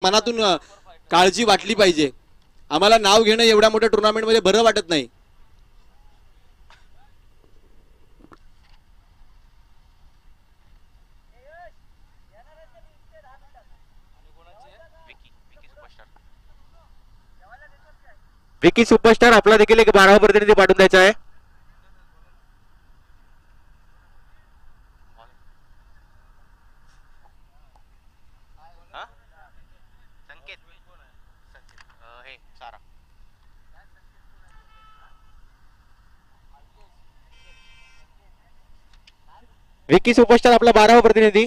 मनातून काळजी वाटली पाहिजे। आम्हाला नाव घेणं एवढ्या मोठ्या टुर्नामेंट मध्ये बरं वाटत नाही। विकी सुपरस्टार आपला देखील एक 12वा प्रतिनिधी पाठवून द्यायचा आहे। विकी सुपरस्टार आपला 12वा प्रतिनिधी।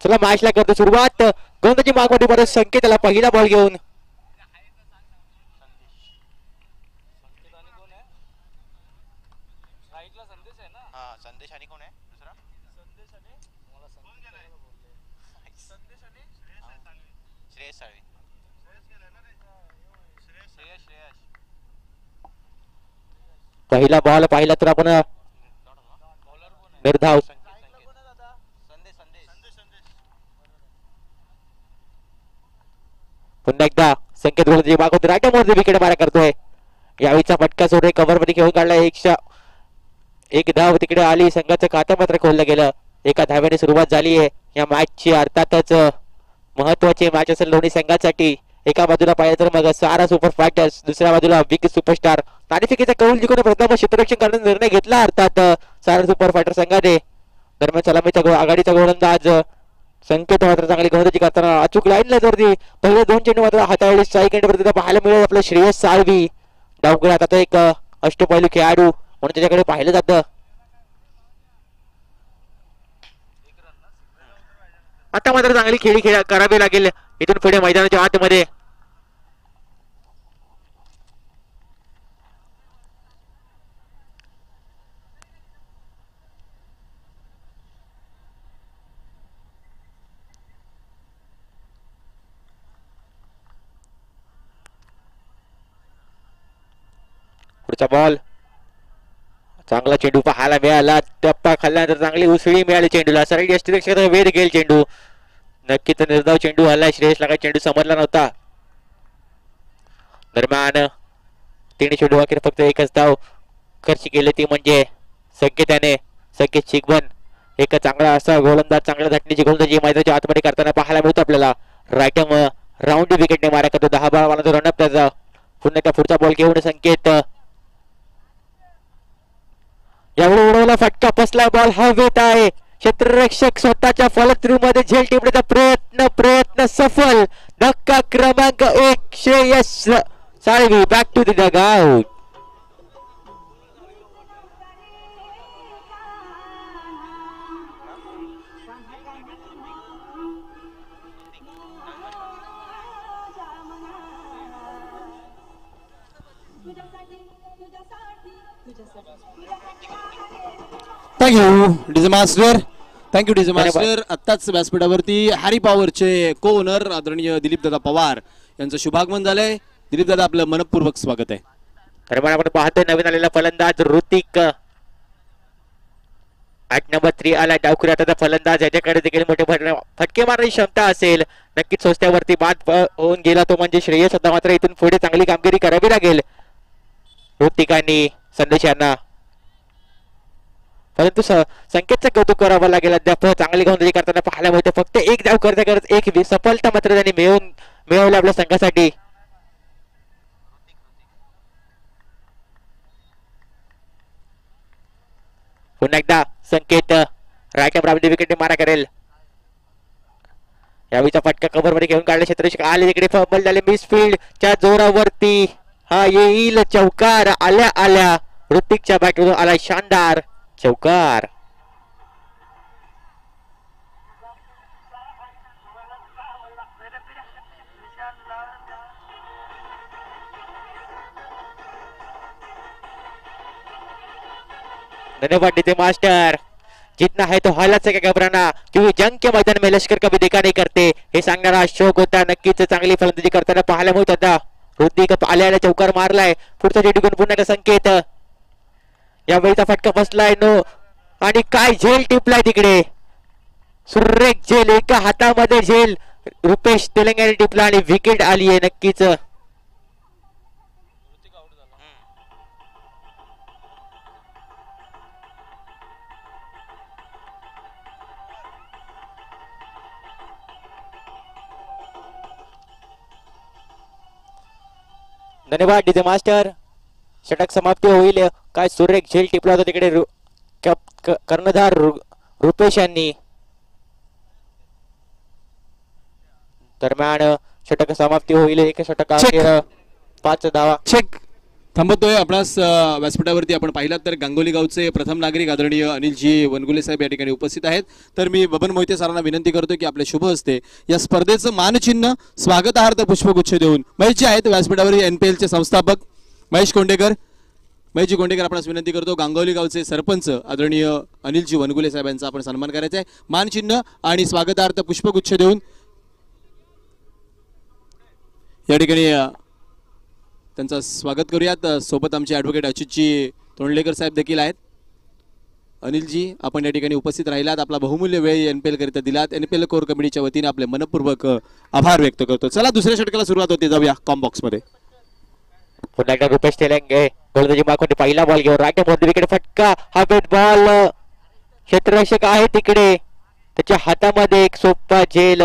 चला मॅचला करतो सुरुवात। गोंदाची मागवडी परत संकेतला पहिला बॉल घेऊन पहिला बॉल पाहिला तर आपण निर्धाव पुन्हा एकदा संकेत गोलंदाजी मागवतो राईटमध्ये विकेट मारा करतोय। यावेळीचा फटका सोडून कव्हर मध्ये घेऊन काढला। एक धाव तिकडे आली। संघाचं खातं मात्र खोललं गेलं। एका धाव्याने सुरुवात झाली आहे या मॅचची। अर्थातच महत्वाची मॅच असेल दोन्ही संघांसाठी। एका बाजूला पाहिलं तर मग सारा सुपर फायटर्स, दुसऱ्या बाजूला विकी सुपरस्टार। नाणेफेकीचा कौल जिंकून प्रथम क्षेत्ररक्षण करण्याचा निर्णय घेतला अर्थात सारा सुपर फायटर संघाने। दरम्यान सलामीचा आघाडीचा गोलंदाज संकेत मात्र चांगली गोलंदाजी करताना अचूक लाईनला धरली। पहिले 2 चेंडू मात्र हाताळली। स्ट्राईक एंडवरती पाहायला मिळेल आपलं श्रेयस साळवी। डावखुळ्यात आता एक अष्टपैलू खेळाडू म्हणून त्याच्याकडे पाहिलं जातं। आता मात्र चांगली खेळी करावी लागेल इथून पुढे मैदानाच्या आतमध्ये। पुढचा बॉल चांगला चेंडू पाहायला मिळाला। टप्पा खाल्ल्यानंतर चांगली उसळी मिळाली चेंडूला। सरळ यष्टीरक्षकाचा वेध घेईल चेंडू। नक्कीच निर्धाव चेंडू हल्ला। श्रेयसला काही चेंडू समजला नव्हता। दरम्यान 3 चेंडू अखेर फक्त एकच धाव खर्च केली ती म्हणजे संकेताने। संकेत शिकवण एक चांगला असा गोलंदाज, चांगल्या धाटणीची गोलंदाजी मैदानाच्या आतमध्ये करताना पाहायला मिळतो आपल्याला। राईटम राऊंड विकेटने मारा करतो। 10-12 बॉलांचा रनअप त्याचा। पुन्हा एकदा पुढचा बॉल घेऊन संकेत यावेळी उडवला फटका बसला। बॉल हवेत आहे। क्षेत्ररक्षक स्वतःच्या फलक मध्ये झेल टिपण्याचा प्रयत्न सफल। धक्का क्रमांक 1 Shreyas Salvi back to the dugout. Thank you DJ master. Thank you DJ master. आत्ताच व्यासपीठावरती हॅरी पॉवरचे को ओनर आदरणीय दिलीपदादा पवार यांचं शुभागमन झालंय। दिलीपदादा आपलं मनपूर्वक स्वागत आहे। तर आपण पाहतोय नवीन आलेला फलंदाज ऋतिक 8 नंबर 3 आला डावखुऱ्यात। आता फलंदाज याच्याकडे देखील मोठे फटके मारण्याची क्षमता असेल। नक्कीच सोस्त्यावरती बाद होऊन गेला तो म्हणजे श्रेयस होता। मात्र इथून पुढे चांगली कामगिरी करावी लागेल ऋतिक आणि संदेश यांना। परंतु संकेतचं कौतुक करावं लागेल। अद्याप चांगली गोलंदाजी करताना पाहायला मिळते। फक्त एक धाव करत एक सफलता मात्र त्यांनी मिळवली आपल्या संघासाठी। पुन्हा एकदा संकेत राईट आर्म विकेटने मारा करेल। यावेळीचा फटका कव्हर मध्ये घेऊन काढले। क्षेत्ररक्षक आले तिकडे फंबल झाले। मिसफील्ड च्या जोरावरती हा येईल चौकार। आल्या ऋतिकच्या बॅटवरून आला शानदार चौकार। धन्यवाद डीजे मास्टर। जितना है तो हालत से क्या घबराना, क्योंकि जंग के मैदान में लश्कर कभी देखा नहीं करते हे सांगणारा शौक होता। नक्कीच चांगली फलंदाजी करताना पाहायला मिळत होता ऋतिक आल्याला चौकार मारलाय. पुढचा चेंडू पुन्हा एकदा संकेत. यावेळीचा फटका बसलाय नो. आणि काय झेल टिपलाय तिकडे. सुरेख झेल, एका हातामध्ये झेल रुपेश तेलंगाने टिपला आणि विकेट आली आहे. नक्कीच धन्यवाद डीजे मास्टर. षटक समाप्ती होईल. काय सुरेख झेल टिपला होता तिकडे कर्णधार रुपेश यांनी. दरम्यान षटक समाप्ती होईल. एक षटक 5 धावा. चेक थांबतोय आपणास व्यासपीठावरती. आपण पाहिलात तर गांगोली गावचे प्रथम नागरिक आदरणीय अनिलजी वनगुले साहेब या ठिकाणी उपस्थित आहेत. तर मी बबन मोहिते सरांना विनंती करतो की आपले शुभ हस्ते या स्पर्धेचं मानचिन्ह स्वागतार्थ पुष्पगुच्छ देऊन महेशजी आहेत व्यासपीठावर NPL चे संस्थापक महेशजी कोंडेकर आपणास विनंती करतो. गांगोली गावचे सरपंच आदरणीय अनिलजी वनगुले साहेब यांचा आपण सन्मान करायचा आहे. मानचिन्ह आणि स्वागतार्थ पुष्पगुच्छ देऊन या ठिकाणी त्यांचं स्वागत करूयात. सोबत आमचे ॲडव्होकेट अच्युतजी तोंडलेकर साहेब देखील आहेत. अनिलजी आपण या ठिकाणी उपस्थित राहिलात, आपला बहुमूल्य वेळ NPL करिता दिलात. NPL कोर कमिटीच्या वतीने आपले मनपूर्वक आभार व्यक्त करतो. चला दुसऱ्या षटकाला सुरुवात होते, जाऊया कॉम्बॉक्स मध्ये. पुन्हा एकदा रुपेश तेलंगे गोलंदाजी मागून पहिला बॉल घेऊन राष्ट्रमध्ये विकेट फटका. हा बेट बॉल क्षेत्ररक्षक आहे तिकडे, त्याच्या हातामध्ये एक सोपा झेल.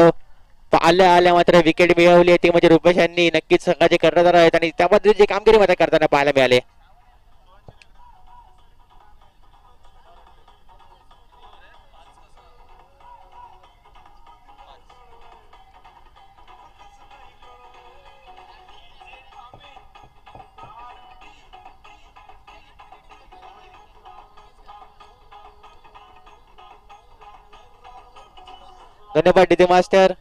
आल्या मात्र विकेट मिळवली ती म्हणजे रुपेश यांनी. नक्कीच संघाचे कर्णधार आहेत आणि त्यामध्ये जे कामगिरी मात्र करताना पाहायला मिळाले. धन्यवाद डीजे मास्टर.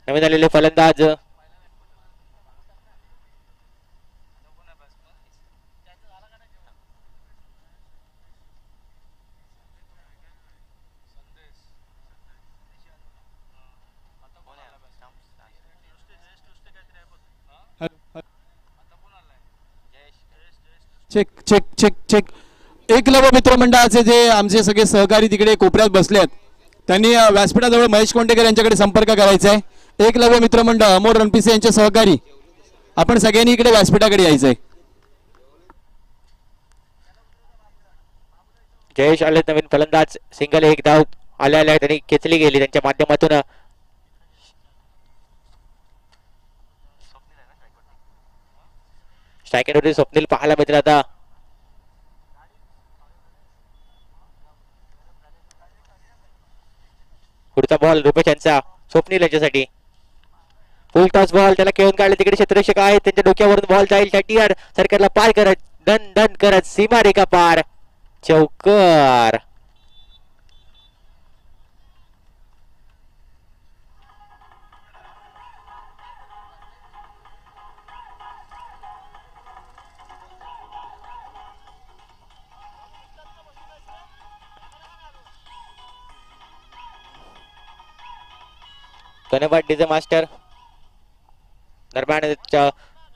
नवीन आलेले फलंदाज check check check check. Eklavya मित्रमंडळाचे जे आमचे सगळे सहकारी तिकडे कोपऱ्यात बसले आहेत त्यांनी व्यासपीठाजवळ महेश कोंडेकर यांच्याकडे संपर्क करायचा आहे. एकलव्य मित्रमंडळ अमोल रणपिसे यांचे सहकारी आपण सगळ्यांनी इकडे व्यासपीठाकडे यायचंय. जयेश आले नवीन फलंदाज. सिंगल एक धाव आल्या त्यांनी खेचली गेली त्यांच्या माध्यमातून. स्ट्रायकरवरती स्वप्नील पाहायला मिळतील आता. पुढचा बॉल रुपेश यांचा स्वप्नील यांच्यासाठी. फुल टॉस बॉल त्याला खेळून काढले तिकडे क्षेत्ररक्षक आहेत त्यांच्या डोक्यावरून बॉल जाईल. षटकार सरकारला पार करत दन दन करत सीमारेखा पार. चौकार. धन्यवाद डीजे मास्टर. दरम्यान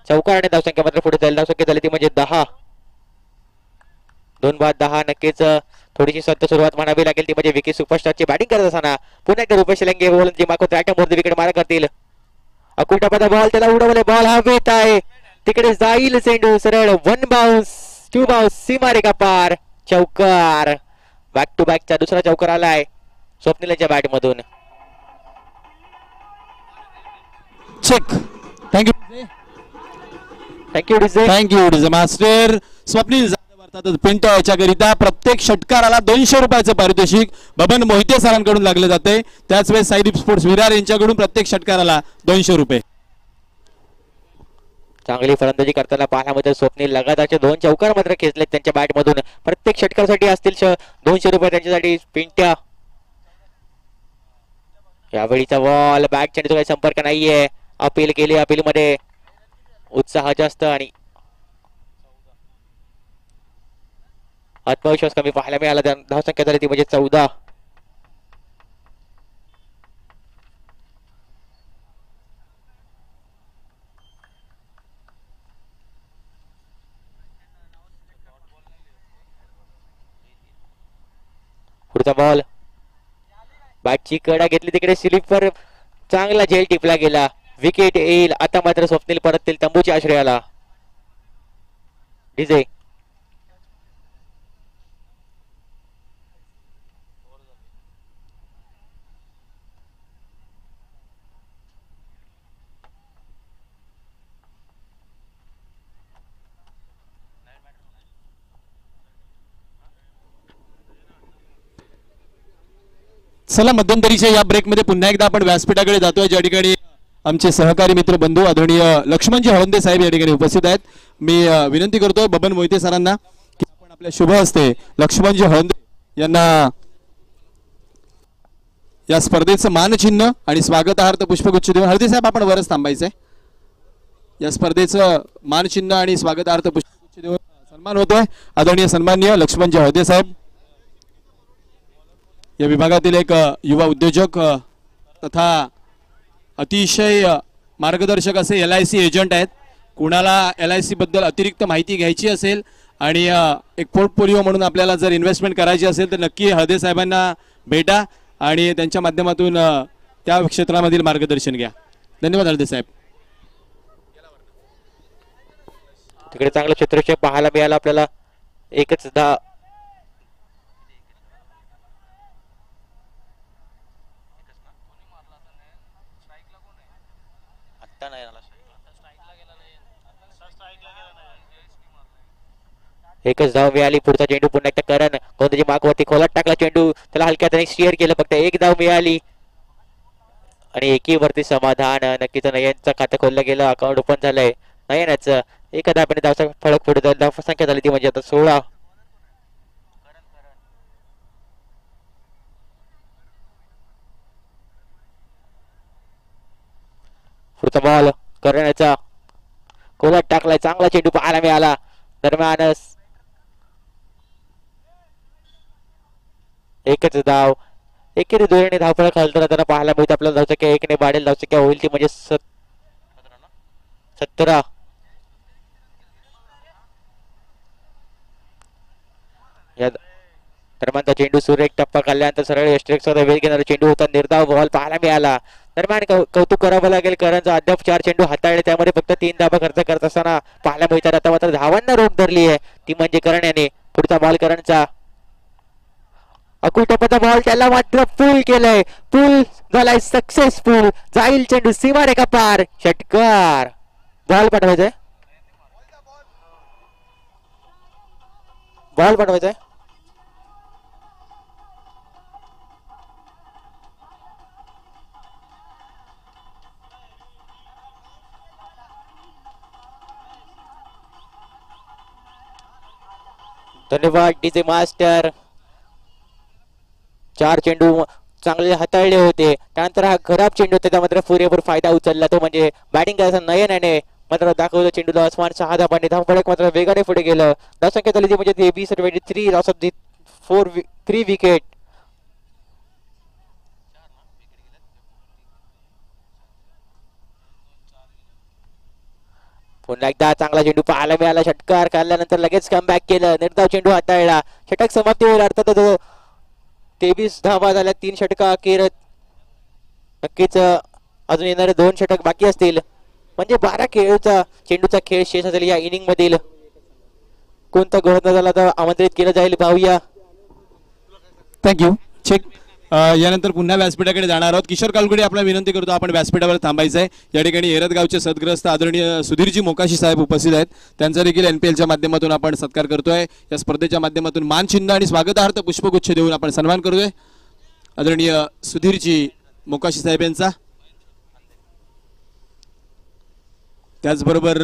चौकार आणि धावसंख्या मात्र पुढे जाईल. धावसंख्या झाली ती म्हणजे 10. 2-10. नक्कीच थोडीशी संत सुरुवात म्हणावी लागेल ती म्हणजे विकी सुपरस्टारची बॅटिंग करत असताना. पुन्हा एकदा रुपेश तेलंगे गोलंदाजी मागून राष्ट्रमध्ये विकेट मारा करतील. अकुल टपाचा बॉल त्याला उडवले. बॉल हवेत आहे तिकडे जाईल चेंडू सरळ. 1 बाउन्स 2 बाउन्स सीमारेखा पार. चौकार. बॅक टू बॅकचा दुसरा चौकार आलाय स्वप्नील यांच्या बॅट मधून. Check. Thank you thank you DJ master. Swapnil Pinto याच्याकरिता प्रत्येक षटकाराला 200 रुपयाचं पारितोषिक बबन मोहिते सरांकडून लागले जाते. त्याच वेळेस साईदीप स्पोर्ट्स विरार यांच्याकडून प्रत्येक षटकाराला 200 रुपये. चांगली फलंदाजी करताना पाहायला मिळते. स्वप्नील लगातारचे 2 चौकार मात्र खेचलेत त्यांच्या बॅट मधून. प्रत्येक षटकासाठी असतील 200 रुपये त्यांच्यासाठी. पिंट्या यावेळीचा बॉल बॅट चेंडूचा काही संपर्क नाहीये. अपील केली. अपील मध्ये उत्साह जास्त आणि आत्मविश्वास कमी पाहायला मिळाला. धावसंख्या झाली ती म्हणजे 14. पुढचा बॉल बॅटची कडा घेतली तिकडे स्लिपवर चांगला झेल टिपला गेला. विकेट येईल. आता मात्र स्वप्नील परततील तंबूच्या आश्रयाला. डीजे चला मध्यंतरीच्या या ब्रेकमध्ये पुन्हा एकदा आपण व्यासपीठाकडे जातोय, ज्या ठिकाणी आमचे सहकारी मित्र बंधू आदरणीय लक्ष्मणजी हळंदे साहेब या ठिकाणी उपस्थित आहेत. मी विनंती करतोय बबन मोहिते सरांना की आपण आपल्या शुभ हस्ते लक्ष्मणजी हळंदे यांना या स्पर्धेचं मानचिन्ह आणि स्वागतार्थ पुष्पगुच्छ देऊन. हळदे साहेब आपण वरच थांबायचंय. या स्पर्धेचं मानचिन्ह आणि स्वागतार्थ पुष्पगुच्छ देऊन सन्मान होतोय. आदरणीय सन्माननीय लक्ष्मणजी हळदे साहेब या विभागातील एक युवा उद्योजक तथा अतिशय मार्गदर्शक असे LIC एजंट आहेत. कुणाला LIC बद्दल अतिरिक्त माहिती घ्यायची असेल आणि एक पोर्टफोलिओ म्हणून आपल्याला जर इन्व्हेस्टमेंट करायची असेल तर नक्की हळदे साहेबांना भेटा आणि त्यांच्या माध्यमातून त्या क्षेत्रामधील मार्गदर्शन घ्या. धन्यवाद हळदे साहेब. तिकडे चांगलं क्षेत्रक्षेप पाहायला मिळालं आपल्याला. एकच धा एकच धाव मिळाली. पुढचा चेंडू पुन्हा एकदा करण कोणत्याची मागवरती खोलात टाकला चेंडू. त्याला हलक्या त्याने शेअर केलं. फक्त एक धाव मिळाली आणि एकीवरती समाधान. नक्कीच नयनचं खातं खोललं गेलं. अकाउंट ओपन झालंय नयनचं. एका धाव्याने धावसा फळक पुढे जाईल. धाव संख्या झाली ती म्हणजे आता 16. पुढचा बॉल करण्याचा खोलात टाकलाय. चांगला चेंडू पाहायला मिळाला. दरम्यान एकच धाव. एकेरी दोन्ही धावफळ खालताना पाहायला मिळते आपल्याला. धावसंख्या 1 ने वाढेल. धावसंख्या होईल ती म्हणजे 17. या दरम्यान चेंडू सुरेख टप्पा काढल्यानंतर सरळ यष्टिरेक्सचा वेग घेणारा चेंडू होता. निर्धाव बॉल पाहायला मिळाला. दरम्यान कौतुक करावं लागेल करणचं. अद्याप 4 चेंडू हाताळले. त्यामध्ये फक्त 3 धावा खर्च करत असताना पाहायला मिळतात. आता मात्र धावांना रोख धरली आहे ती म्हणजे करण याने. पुढचा बॉल करणचा. अकुल टप्प्याचा बॉल त्याला मात्र पूल केलंय. पूल झालाय सक्सेसफुल. जाईल चेंडू सीमारेखा पार. षटकार. बॉल पाठवायचाय. बॉल पाठवायचाय. धन्यवाद डीजे मास्टर. 4 चेंडू चांगले हाताळले होते. त्यानंतर हा खराब चेंडू होता. त्या मात्र पुरेपूर फायदा उचलला तो म्हणजे बॅटिंग करायचा नयन याने मात्र दाखवलं चेंडूला आसमान 6 धावांनी. धावफलक मात्र वेगाने पुढे गेलं. धावसंख्या झाली ती म्हणजे 23 लॉस ऑफ 3 विकेट. पुन्हा एकदा चांगला चेंडू पाहायला मिळाला. षटकार काढल्यानंतर लगेच कमबॅक केलं. निर्धाव चेंडू हाताळला. षटक समाप्ती होईल. अर्थात 23 धावा झाल्या. 3 षटका अखेर. नक्कीच अजून येणारे 2 षटक बाकी असतील म्हणजे 12 चेंडूचा खेळ शेष असेल या इनिंग मधील. कोणता गोलंदाज झाला तर आमंत्रित केलं जाईल. पाहूया. थँक्यू. चेक. यानंतर पुन्हा व्यासपीठाकडे जाणार आहोत. किशोर कालगुडे आपल्याला विनंती करतो आपण व्यासपीठावर थांबायचं आहे. या ठिकाणी एरदगावचे सदग्रस्त आदरणीय सुधीरजी मोकाशी साहेब उपस्थित आहेत. त्यांचा देखील NPLच्या माध्यमातून आपण सत्कार करतोय. या स्पर्धेच्या माध्यमातून मानचिन्ह आणि स्वागतार्थ पुष्पगुच्छ देऊन आपण सन्मान करतोय आदरणीय सुधीरजी मोकाशी साहेब यांचा. त्याचबरोबर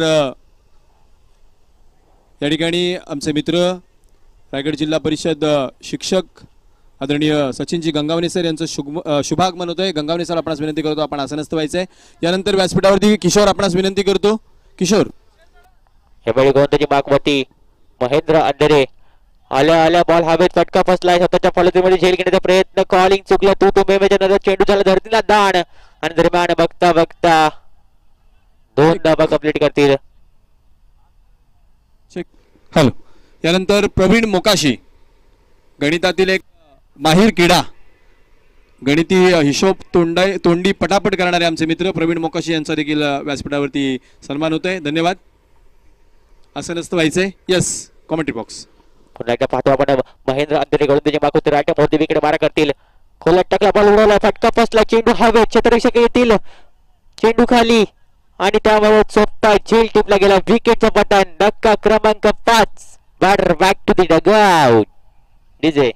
या ठिकाणी आमचे मित्र रायगड जिल्हा परिषद शिक्षक आदरणीय सचिनजी गंगावणे सर यांचं शुभागमन होतंय. गंगावणे सर आपणास विनंती करतो आपण आसनस्थ व्हायचंय. यानंतर व्यासपीठावरती किशोर आपणास विनंती करतो. किशोर यावेळी गोलंदाजी मागवती महेंद्र अंधेरे. आल्या आल्या बॉल हवेत फटका फसलाय. स्वतःच्या फलंदाजीमध्ये झेल घेण्याचा प्रयत्न. कॉलिंग चुकलं. तू मेमेच्या नजर चेंडू झाला धरतीला दाण आणि दरम्यान बघता बघता 2 धावा कंप्लीट करतील. हॅलो. यानंतर प्रवीण मोकाशी गणितातील एक माहिर किडा, गणिती हिशोब तोंडी पटापट करणारे आमचे मित्र प्रवीण मोकाशी यांचा देखील व्यासपीठावरती सन्मान होतोय. धन्यवाद. आसनस्थ व्हायचंय. Yes commentary box. पुन्हा एकदा पाहतो आपण महेंद्र अंधेरे गोलंदाजी मागवतो. राईट मोदी विकेट मारा करतील. खोलात टाकला बॉल उडवला फटका फसला. चेंडू हवेत. क्षेत्ररक्षक येतील. चेंडू खाली आणि त्यामुळे स्वतः झेल टिपला गेला. विकेटचं बटन. धक्का क्रमांक 5. Batter back to the dugout. DJ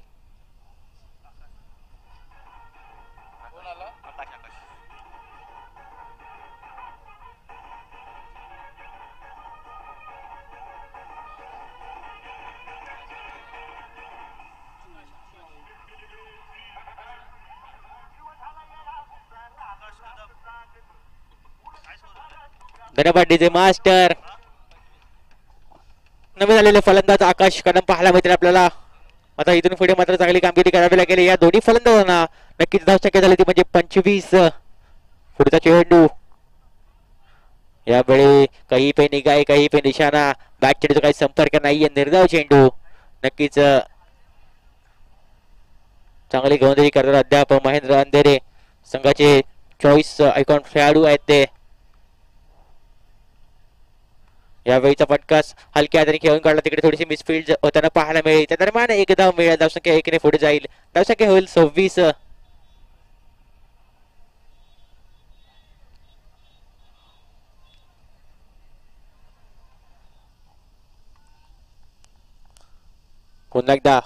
धन्यवाद डीजे मास्टर. नवीन आलेले फलंदाज आकाश कदम पाहायला मिळतील आपल्याला. आता इथून पुढे मात्र चांगली कामगिरी करावी लागेल. या दोन्ही फलंदाजांना नक्कीच धावसंख्या झाली ती म्हणजे 25. पुढचा चेंडू यावेळी काही पे निगाह काही पे निशाणा. बॅट चेंडूचा काही संपर्क नाहीये. निर्धाव चेंडू. नक्कीच चांगली गोलंदाजी करतात अद्याप महेंद्र अंधेरे. संघाचे चॉईस आयकॉन खेळाडू आहेत ते. यावेळीचा फटकास हलक्या हाताने खेळून काढला. तिकडे थोडीशी मिसफील्ड होताना पाहायला मिळेल. त्या दरम्यान एक धाव मिळेल. धावसंख्या 1 ने पुढे जाईल. धावसंख्या होईल 26. पुन्हा एकदा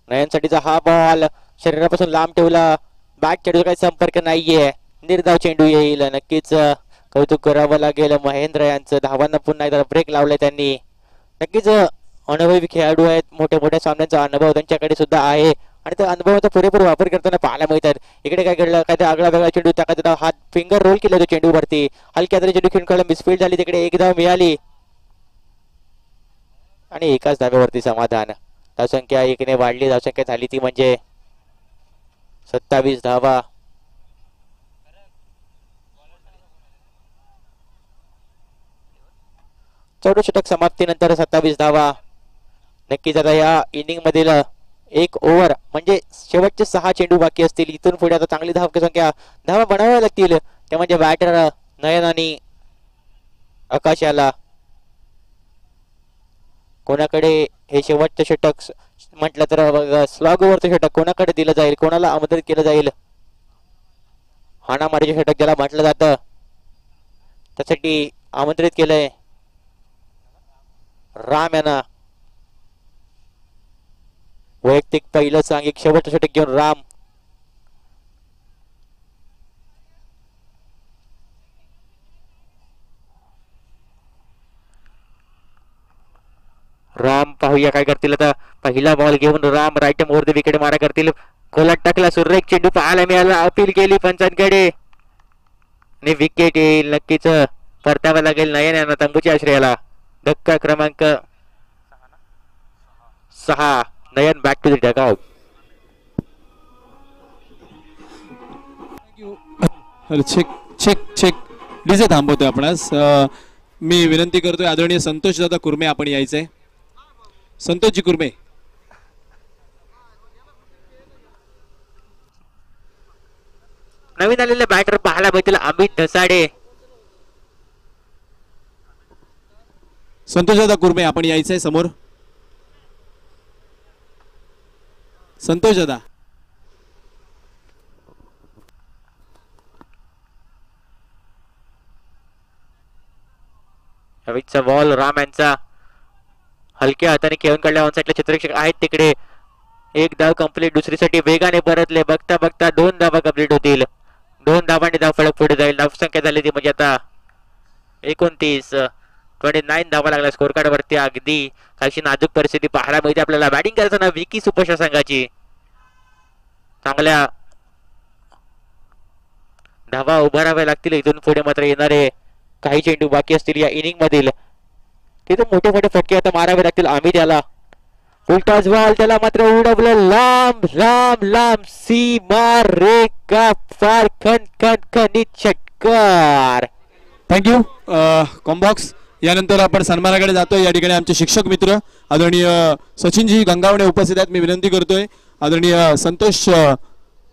नयनसाठीचा हा बॉल शरीरापासून लांब ठेवला. बॅट चेंडूचा काही संपर्क नाहीये. निर्धाव चेंडू येईल. नक्कीच कौतुक करावं लागेल महेंद्र यांचं. धावांना पुन्हा एकदा ब्रेक लावलाय त्यांनी. नक्कीच अनुभवी खेळाडू आहेत. मोठ्या मोठ्या सामन्यांचा अनुभव त्यांच्याकडे सुद्धा आहे आणि त्या अनुभवाचा पुरेपूर वापर करताना पाहायला मिळतात. इकडे काय घडलं काय आगळा वेगळा चेंडू टाकायचा. हात फिंगर रोल केला तो चेंडू वरती. हलक्या हाताने चेंडू खेळून काढला. मिसफील्ड झाली. तिकडे एक धाव मिळाली आणि एकाच धाव्यावरती समाधान. धावसंख्या 1 ने वाढली. धावसंख्या झाली ती म्हणजे 27 धावा. चौदा षटक समाप्तीनंतर 27 धावा. नक्कीच आता या इनिंग मधील 1 ओव्हर म्हणजे शेवटचे 6 चेंडू बाकी असतील. इथून पुढे आता चांगली संख्या धावा बनवाव्या लागतील. त्या म्हणजे बॅटर नयन आणि आकाश याला. कोणाकडे हे शेवटचे षटक म्हटलं तर स्लॉग ओव्हरचं षटक कोणाकडे दिलं जाईल. कोणाला आमंत्रित केलं जाईल. हाणामारीचे षटक ज्याला म्हटलं जातं त्यासाठी आमंत्रित केलंय राम यांना. वैयक्तिक पहिलं सांघिक शेवटचं षटक घेऊन राम पाहूया काय करतील आता. पहिला बॉल घेऊन राम राईट मोर विकेट मारा करतील. खोलात टाकला. सुरेख चेंडू पाहायला मिळाला. अपील केली पंचांकडे आणि विकेट येईल. नक्कीच परतावा लागेल नयन यांना तंबूच्या आश्रयाला. धक्का क्रमांक 6. Nayan back to the dugout. Check check check. DJ थांबवतोय आपणास. मी विनंती करतोय आदरणीय संतोष दादा कुर्मे आपण यायचंय. संतोषजी कुर्मे. नवीन आलेले बॅटर पाहायला मिळतील अमित धसाडे. संतोष दादा कुर्मे आपण यायचंय समोर. संतोष दादा. अमितचा बॉल राम यांचा हलक्या हाताने खेळून काढल्या. ऑन साइडला क्षेत्ररक्षक आहेत तिकडे. 1 धाव कंप्लीट. दुसरीसाठी वेगाने परतले. बघता बघता 2 धावा कंप्लीट होतील. 2 धावांनी धाव फलक पुढे जाईल. धावसंख्या झाली ती म्हणजे आता 29. 29 धावा लागला स्कोर कार्ड वरती. अगदी काहीशी नाजूक परिस्थिती पाहायला मिळते आपल्याला. बॅटिंग करताना विकी सुपरस्टार संघाची चांगल्या धावा उभाराव्या लागतील. इथून पुढे मात्र येणारे काही चेंडू बाकी असतील या इनिंग मधील, तिथे मोठे मोठे फटके आता मारावे लागतील. आम्ही त्याला उलटाच बॉल, त्याला मात्र उडवलं लांब लांब लांब सीमा रेखा फार खणखणीत षटकार. Thank you combox. यानंतर आपण सन्मानाकडे जातोय. या ठिकाणी आमचे शिक्षक मित्र आदरणीय सचिनजी गंगावणे उपस्थित आहेत. मी विनंती करतोय आदरणीय संतोष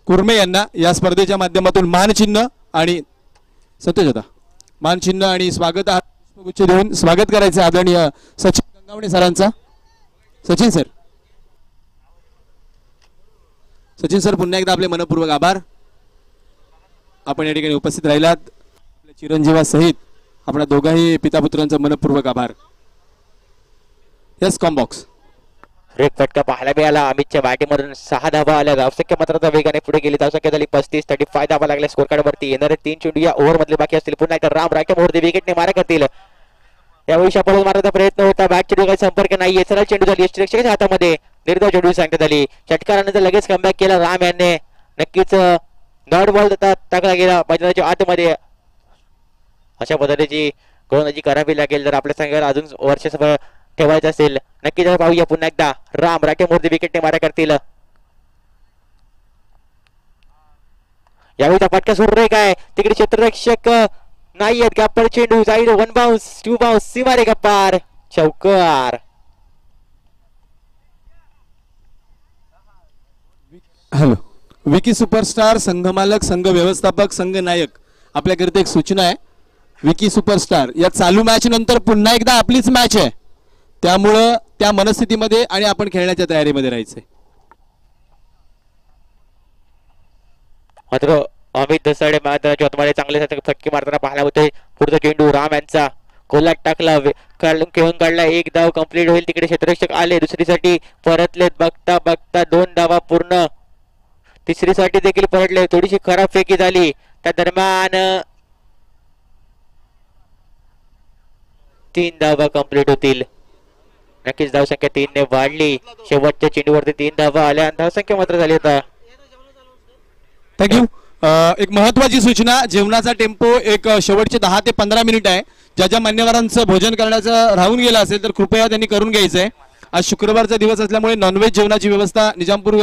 कुर्मे यांना या स्पर्धेच्या माध्यमातून मानचिन्ह आणि संतोष होता मानचिन्ह आणि स्वागत पुष्पगुच्छ देऊन स्वागत करायचं आदरणीय सचिन गंगावणे सरांचा. सचिन सर पुन्हा एकदा आपले मनपूर्वक आभार. आपण या ठिकाणी उपस्थित राहिलात. आपल्या चिरंजीवासहित आपल्या दोघाही पितापुत्रांचा मनपूर्वक आभार. Yes combox. एक फटका पाहायला मिळाला. अमितच्या बॅटिंगमधून 6 धावा आल्या. धावसंख्या मात्र वेगाने पुढे गेली. धावसंख्या झाली 35 धावा लागल्या स्कोर कार्ड वरती. येणारे 3 चेंडू या ओव्हर मधले बाकी असतील. पुन्हा एकदा राम राखेमोरती विकेटने मारा करतील. यावेळी शापळून मारण्याचा प्रयत्न होता. बॅट चेंडू काही संपर्क नाहीये. सरळ चेंडू झाली यष्टीरक्षकाच्या हातामध्ये. निर्धाव चेंडू सांगण्यात आली. षटकारानंतर लगेच कमबॅक केला राम यांनी. नक्कीच डॉट बॉल टाकला गेला मैदानाच्या आतमध्ये. अशा पद्धतीची गोलंदाजी करावी लागेल जर आपल्या संघाला अजून वर्चस्व ठेवायचं असेल. नक्कीच पाहूया पुन्हा एकदा राम राखेमूर्ती विकेटने मारा करतील. यावेळी फटका सुरू काय तिकडे क्षेत्ररक्षक नाही आहेत. गप्पर चेंडू जाईल. 1 बाउन्स 2 बाउन्स सीमारे गप्पार चौकार. हॅलो विकी सुपरस्टार संघमालक संघ व्यवस्थापक संघ नायक आपल्याकरिता एक सूचना आहे. विकी सुपरस्टार या चालू मॅच नंतर पुन्हा एकदा आपलीच मॅच आहे. त्यामुळं त्या मनस्थितीमध्ये आणि आपण खेळण्याच्या तयारीमध्ये राहायचंय. मात्र अमित दसाडे मैदानाच्या आतमध्ये चांगले फटके मारताना पाहायला होते. पुढचा चेंडू राम यांचा कोलाट टाकला घेऊन काढला. 1 धाव कंप्लीट होईल. तिकडे क्षेत्ररक्षक आले दुसरीसाठी परतलेत. बघता बघता 2 धावा पूर्ण. तिसरीसाठी देखील परतले. थोडीशी खराब फेकी झाली. त्या दरम्यान 3 धावा कंप्लीट होतील. नक्कीच धावसंख्या 3 ने वाढली. शेवटच्या चेंडूवरती 3 धावा आल्या आणि धावसंख्या मात्र झाली आता. थँक्यू. एक महत्वाची सूचना. जेवणाचा टेम्पो एक शेवटचे 10 ते 15 मिनिट आहे. ज्या ज्या मान्यवरांचं भोजन करण्याचं राहून गेलं असेल तर कृपया त्यांनी करून घ्यायचंय. आज शुक्रवारचा दिवस असल्यामुळे नॉनव्हेज जेवणाची व्यवस्था निजामपूर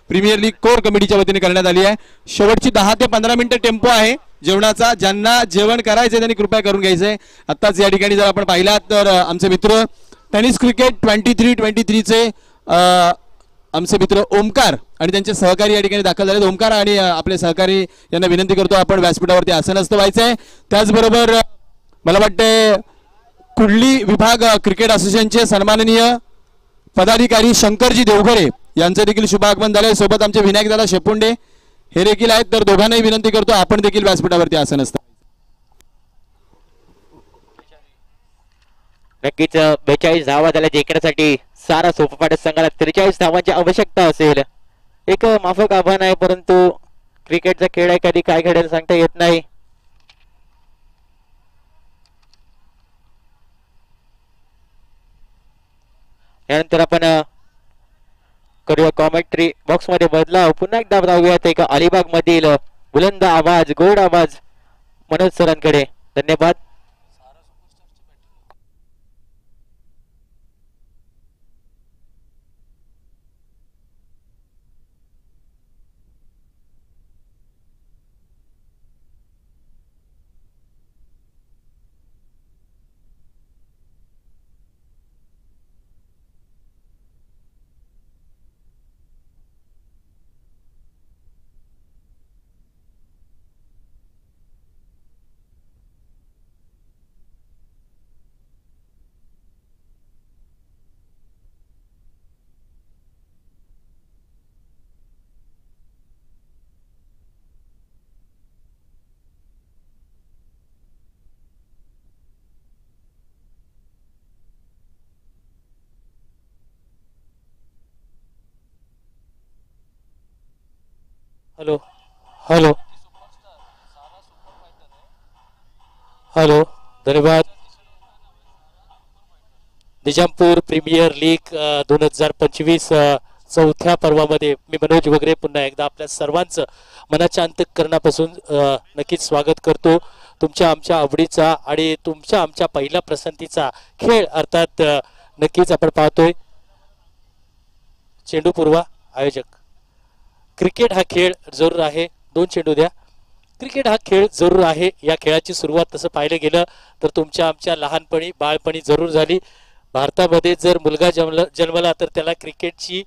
प्रीमियर लीग कोर कमिटीच्या वतीने करण्यात आली आहे. शेवटची 10 ते 15 मिनिटं टेम्पो आहे जेवणाचा. ज्यांना जेवण करायचंय त्यांनी कृपया करून घ्यायचंय. आत्ताच या ठिकाणी जर आपण पाहिलात तर आमचे मित्र टेनिस क्रिकेट 23-23चे आमचे मित्र ओमकार आणि त्यांचे सहकारी या ठिकाणी दाखल झाले. ओमकार आणि आपले सहकारी यांना विनंती करतो आपण व्यासपीठावरती आसनस्थ व्हायचंय. त्याचबरोबर मला वाटते कुडली विभाग क्रिकेट असोसिएशनचे सन्माननीय पदाधिकारी शंकरजी देवघरे यांचं देखील शुभ आगमन झालंय. सोबत आमचे विनायकदादा शेपुंडे हे देखील आहेत. तर दोघांनाही विनंती करतो आपण देखील व्यासपीठावरती आसनस्थ. नक्कीच 42 धावा झाल्या जिंकण्यासाठी सारा सोपापाट संघाला 43 धावांची आवश्यकता असेल. एक माफक आव्हान आहे परंतु क्रिकेटचा खेळ आहे. कधी काय घडेल सांगता येत नाही. यानंतर आपण करूया कॉमेंट्री बॉक्स मध्ये बदलाव. पुन्हा एकदा जाऊयात एका अलिबाग मधील बुलंद आवाज गोड आवाज मनोज सरांकडे. धन्यवाद. हॅलो हॅलो हॅलो धन्यवाद. निजामपूर प्रीमियर लीग 2025 चौथ्या पर्वामध्ये मी मनोज वगैरे पुन्हा एकदा आपल्या सर्वांचं मनाच्या अंतःकरणापासून नक्कीच स्वागत करतो. तुमच्या आमच्या आवडीचा आणि तुमच्या आमच्या पहिल्या पसंतीचा खेळ अर्थात नक्कीच आपण पाहतोय. चेंडू पूर्वा आयोजक. क्रिकेट हा खेळ जरूर आहे. 2 चेंडू द्या. क्रिकेट हा खेळ जरूर आहे. या खेळाची सुरुवात तसं पाहिलं गेलं तर तुमच्या आमच्या लहानपणी बाळपणी जरूर झाली. भारतामध्ये जर मुलगा जन्मला तर त्याला क्रिकेटची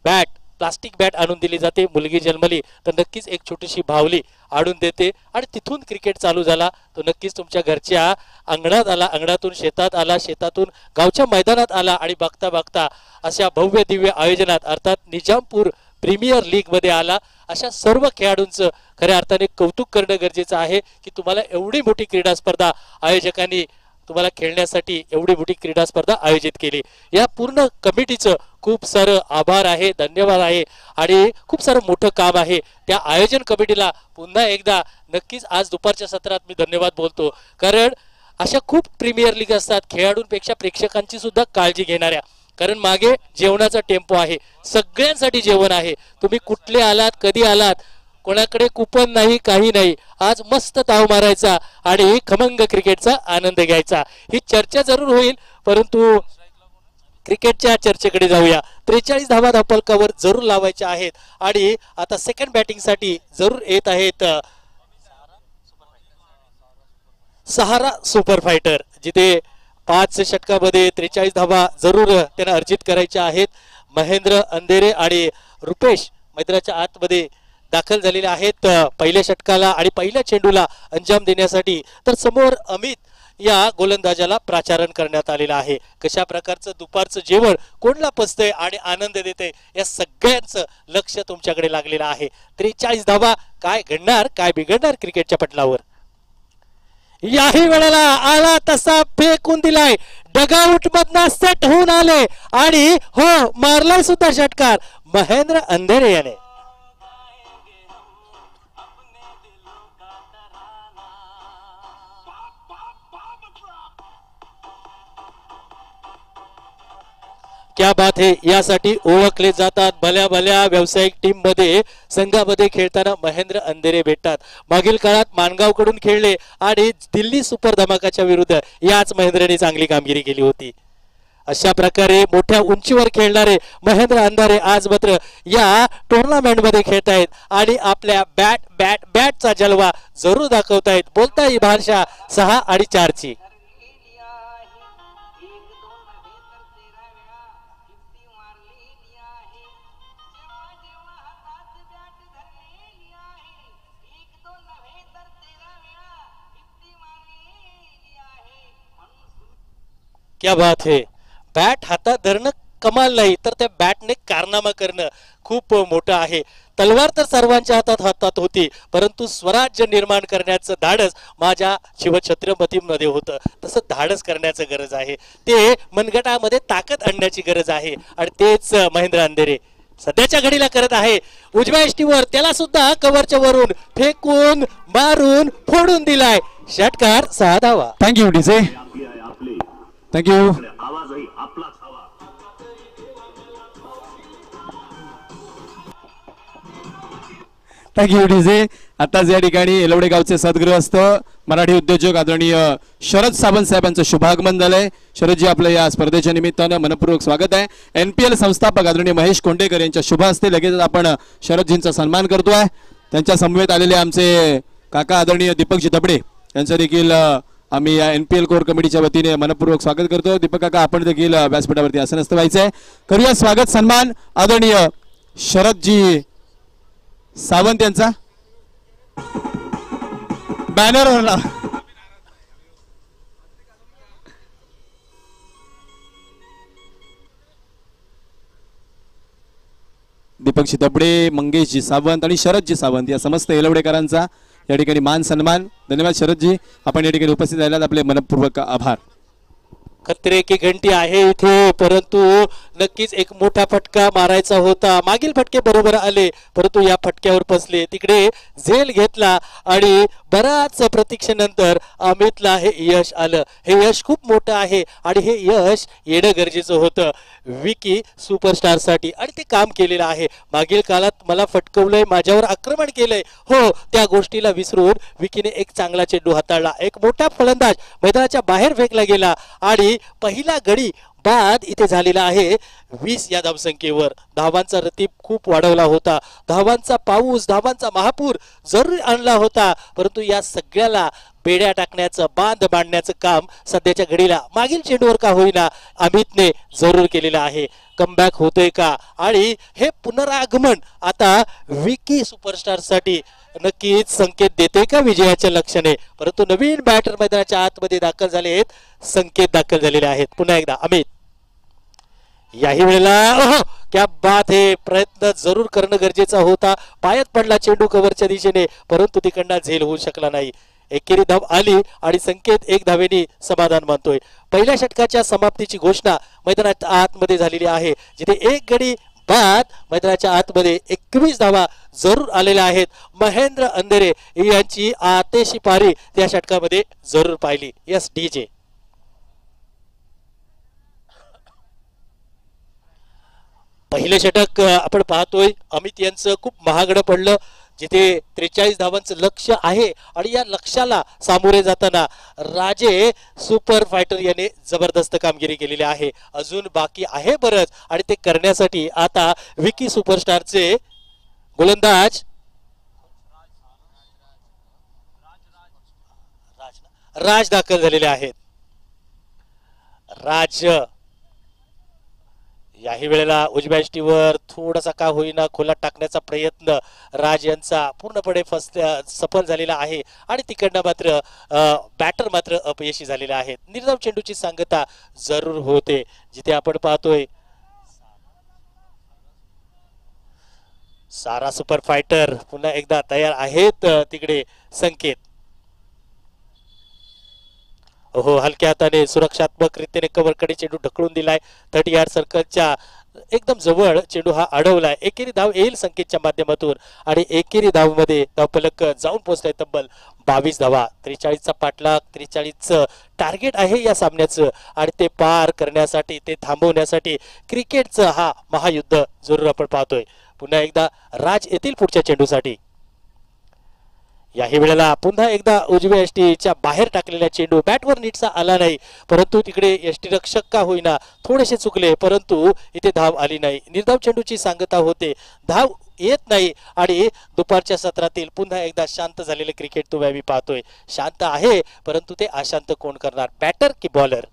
बॅट प्लास्टिक बॅट आणून दिली जाते. मुलगी जन्मली तर नक्कीच एक छोटीशी भावली आणून देते आणि तिथून क्रिकेट चालू झाला. तो नक्कीच तुमच्या घरच्या अंगणात आला, अंगणातून शेतात आला, शेतातून गावच्या मैदानात आला आणि बघता बघता अशा भव्य दिव्य आयोजनात अर्थात निजामपूर प्रीमियर लीग मध्ये आला. अशा सर्व खेळाडूंचं खऱ्या अर्थाने कौतुक करणं गरजेचं आहे की तुम्हाला एवढी मोठी क्रीडा स्पर्धा आयोजकांनी तुम्हाला खेळण्यासाठी एवढी मोठी क्रीडा स्पर्धा आयोजित केली. या पूर्ण कमिटीचं खूप सारं आभार आहे, धन्यवाद आहे आणि खूप सारं मोठं काम आहे. त्या आयोजन कमिटीला पुन्हा एकदा नक्कीच आज दुपारच्या सत्रात मी धन्यवाद बोलतो. कारण अशा खूप प्रीमियर लीग असतात खेळाडूंपेक्षा प्रेक्षकांची सुद्धा काळजी घेणाऱ्या. कारण मागे जेवणाचा टेम्पो आहे, सगळ्यांसाठी जेवण आहे. तुम्ही कुठले आलात, कधी आलात, कोणाकडे कुपन नाही, काही नाही. आज मस्त ताव मारायचा आणि खमंग क्रिकेटचा आनंद घ्यायचा. ही चर्चा जरूर होईल परंतु क्रिकेटच्या चर्चेकडे जाऊया. 43 धावा धावफलकावर जरूर लावायच्या आहेत आणि आता सेकंड बॅटिंगसाठी जरूर येत आहेत सहारा सुपर फायटर, जिथे 5 षटकामध्ये 43 धावा जरूर त्यांना अर्जित करायच्या आहेत. महेंद्र अंधेरे आणि रुपेश मैदानाच्या आतमध्ये दाखल झालेले आहेत पहिल्या षटकाला आणि पहिल्या चेंडूला अंजाम देण्यासाठी. तर समोर अमित या गोलंदाजाला प्राचारण करण्यात आलेला आहे. कशा प्रकारचं दुपारचं जेवण कोणला पचतंय आणि आनंद देते या सगळ्यांचं लक्ष तुमच्याकडे लागलेलं आहे. 43 धावा, काय घडणार, काय बिघडणार क्रिकेटच्या पटलावर. याही वेळेला आला तसा फेकून दिलाय. डगआउट मधनं सेट होऊन आले आणि हो मारलाय सुद्धा षटकार महेंद्र अंधेरे याने. क्या बात है. यासाठी ओळखले जातात. भल्या भल्या व्यावसायिक टीम मध्ये संघामध्ये खेळताना महेंद्र अंधेरे भेटतात. मागील काळात माणगावकडून खेळले आणि दिल्ली सुपर धमाकाच्या विरुद्ध याच महेंद्रने चांगली कामगिरी केली होती. अशा प्रकारे मोठ्या उंचीवर खेळणारे महेंद्र अंधारे आज मात्र या टुर्नामेंट मध्ये खेळतायत आणि आपल्या बॅटचा जलवा जरूर दाखवतायत. बोलताय भाषा 6 आणि 4 ची. क्या बात है. बॅट हातात धरणं कमाल नाही तर त्या बॅटने कारनामा करणं खूप मोठं आहे. तलवार तर सर्वांच्या हातात होती परंतु स्वराज्य निर्माण करण्याचं धाडस माझ्या शिवछत्रपतींमध्ये होतं. तसं धाडस करण्याचं गरज आहे. ते मनगटामध्ये ताकद आणण्याची गरज आहे आणि तेच महेंद्र अंधेरे सध्याच्या घडीला करत आहे. उजव्या एष्टीवर त्याला सुद्धा कव्हरच्या वरून फेकून मारून फोडून दिलाय. षटकार 6 धावा. Thank you DJ, thank you. Thank you DJ. आताच या ठिकाणी एलवडे गावचे सद्गृहस्थ मराठी उद्योजक आदरणीय शरद सावंत साहेब यांचं शुभागमन झालंय. शरदजी आपलं या स्पर्धेच्या निमित्तानं मनपूर्वक स्वागत आहे. NPL संस्थापक आदरणीय महेश कोंडेकर यांच्या शुभ हस्ते लगेच आपण शरदजींचा सन्मान करतोय. त्यांच्या समवेत आलेले आमचे काका आदरणीय दीपकजी दबडे यांचं देखील आम्ही या NPL कोर कमिटीच्या वतीने मनपूर्वक स्वागत करतो. दीपक काका आपण देखील व्यासपीठावरती आसनस्थ व्हायचंय. करूया स्वागत सन्मान आदरणीय शरदजी सावंत यांचा. बॅनरवरला दीपकजी दबडे, मंगेशजी सावंत आणि शरदजी सावंत या समस्त एलवडेकरांचा या ठिकाणी मान सन्मान. धन्यवाद शरदजी, आपण या ठिकाणी उपस्थित राहिलात, आपले मनपूर्वक आभार. खतरे की घंटी आहे इथे, परंतु नक्कीच एक मोठा फटका मारायचा होता. मागील फटके बरोबर आले, परंतु या फटक्यावर फसले. तिकडे झेल घेतला आणि बराच प्रतीक्षेनंतर अमितला हे यश आलं. हे यश खूप मोठं आहे आणि हे यश येणं गरजेचं होतं विकी सुपरस्टार साठी, आणि ते काम केलेलं आहे. मागील काळात मला फटकवलंय, माझ्यावर आक्रमण केलंय, हो, त्या गोष्टीला विसरून विकीने एक चांगला चेंडू हाताळला. एक मोठा फलंदाज मैदानाच्या बाहेर फेकला गेला आणि पहिला गडी बाद इथे झालेला आहे 20 या धावसंख्येवर. धावांचा रतीब खूप वाढवला होता, धावांचा पाऊस, धावांचा महापूर जरूर आणला होता, परंतु या सगळ्याला बेड्या टाकण्याचं, बांध बांधण्याचं काम सध्याच्या घडीला मागील चेंडूवर का होईना अमितने जरूर केलेलं आहे. कमबॅक होतोय का, आणि हे पुनरागमन आता विकी सुपरस्टार साठी नक्कीच संकेत देते का विजयाच्या लक्षणे. परंतु नवीन बॅटर मैदानाच्या आतमध्ये दाखल झाले आहेत, संकेत दाखल झालेले आहेत. पुन्हा एकदा अमित, याही वेळेला क्या बात है, प्रयत्न जरूर करणं गरजेचा होता. पायात पडला चेंडू कव्हरच्या दिशेने, परंतु तिकडनं झेल होऊ शकला नाही. एकेरी धाव आली आणि संकेत 1 धावेने समाधान मानतोय. पहिल्या षटकाच्या समाप्तीची घोषणा मैदानाच्या आतमध्ये झालेली आहे, जिथे एक गडी बाद मैदानाच्या आतमध्ये 21 धावा जरूर आलेल्या आहेत. महेंद्र अंधेरे यांची आतेशी पारी त्या षटकामध्ये जरूर पाहिली. Yes DJ. पहिले षटक आपण पाहतोय, अमित यांचं खूप महागडं पडलं, जिथे 43 धावांचं लक्ष आहे आणि या लक्ष्याला सामोरे जाताना राजे सुपर फायटर याने जबरदस्त कामगिरी केलेली आहे. अजून बाकी आहे बरंच, आणि ते करण्यासाठी आता विकी सुपरस्टारचे गोलंदाज राज दाखल झालेले आहेत. राज याही वेळेला उजव्या यष्टीवर थोडासा का होईना खोला टाकण्याचा प्रयत्न राज यांचा पूर्णपणे सफल झालेला आहे, आणि तिकडनं मात्र बॅटर मात्र अपयशी झालेला आहे. निर्धाव चेंडूची सांगता जरूर होते, जिथे आपण पाहतोय सारा सुपर फायटर पुन्हा एकदा तयार आहेत. तिकडे संकेत, हो, हलक्या हाताने सुरक्षात्मक रीतीने कव्हरकडे चेंडू ढकलून दिलाय. 30 यार्ड सर्कलच्या एकदम जवळ चेंडू हा अडवलाय. एकेरी धाव येईल संकेतच्या माध्यमातून, आणि एकेरी धावमध्ये धावफलक जाऊन पोहोचलाय तब्बल 22 धावा. 43चा पाठलाग, 43चं टार्गेट आहे या सामन्याचं, आणि ते पार करण्यासाठी, ते थांबवण्यासाठी क्रिकेटचं हा महायुद्ध जरूर आपण पाहतोय. पुन्हा एकदा राज येतील पुढच्या चेंडूसाठी. याही वेळेला पुन्हा एकदा उजव्या यष्टीच्या बाहेर टाकलेला चेंडू बॅटवर नीटसा आला नाही, परंतु तिकडे यष्टी रक्षक का होईना थोडेसे चुकले, परंतु इथे धाव आली नाही. निर्धाव चेंडूची सांगता होते, धाव येत नाही, आणि दुपारच्या सत्रातील पुन्हा एकदा शांत झालेले क्रिकेट तो आम्ही पाहतोय. शांत आहे, परंतु ते अशांत कोण करणार, बॅटर की बॉलर.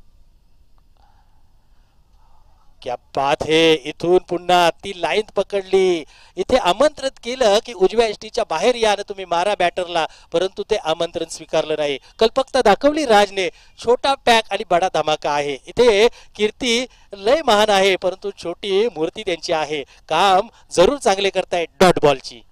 क्या बात है, इथून पुन्हा ती लाईन पकडली. इथे आमंत्रित केलं की उजव्या यष्टीच्या बाहेर या आणि तुम्ही मारा बॅटरला, परंतु ते आमंत्रण स्वीकारलं नाही. कल्पकता दाखवली राजने. छोटा पॅक आणि बडा धमाका आहे. इथे कीर्ती लय महान आहे, परंतु छोटी मूर्ती त्यांची आहे. काम जरूर चांगले करताय डॉट बॉलची.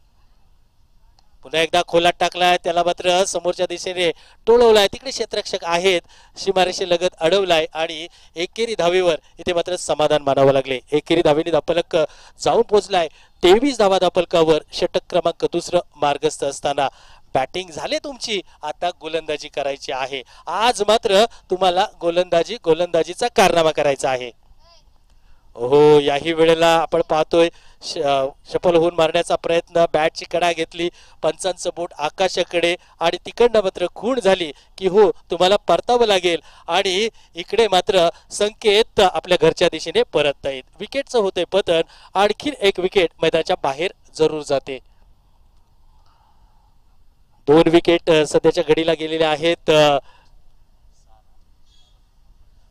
पुन्हा एकदा खोलात टाकलाय, त्याला मात्र समोरच्या दिशेने टोळवलाय. तिकडे क्षेत्ररक्षक आहेत, सीमारेषे लगत अडवलाय, आणि एकेरी धावेवर इथे मात्र समाधान मानावं लागले. एकेरी धावेने धावफलक जाऊन पोहोचलाय 23 धावा धावफलकावर. षटक क्रमांक 2 मार्गस्थ असताना बॅटिंग झाले तुमची, आता गोलंदाजी करायची आहे. आज मात्र तुम्हाला गोलंदाजीचा कारनामा करायचा आहे. हो, याही वेळेला आपण पाहतोय सफल होऊन मारण्याचा प्रयत्न, बॅटची कडा घेतली, पंचांचं बोट आकाशाकडे, आणि तिकडनं मात्र खूण झाली की हो तुम्हाला परतावं लागेल, आणि इकडे मात्र संकेत आपल्या घरच्या दिशेने परतत आहेत. विकेटचं होतंय पतन, आणखीन एक विकेट मैदानाच्या बाहेर जरूर जाते. 2 विकेट सध्याच्या घडीला गेलेल्या आहेत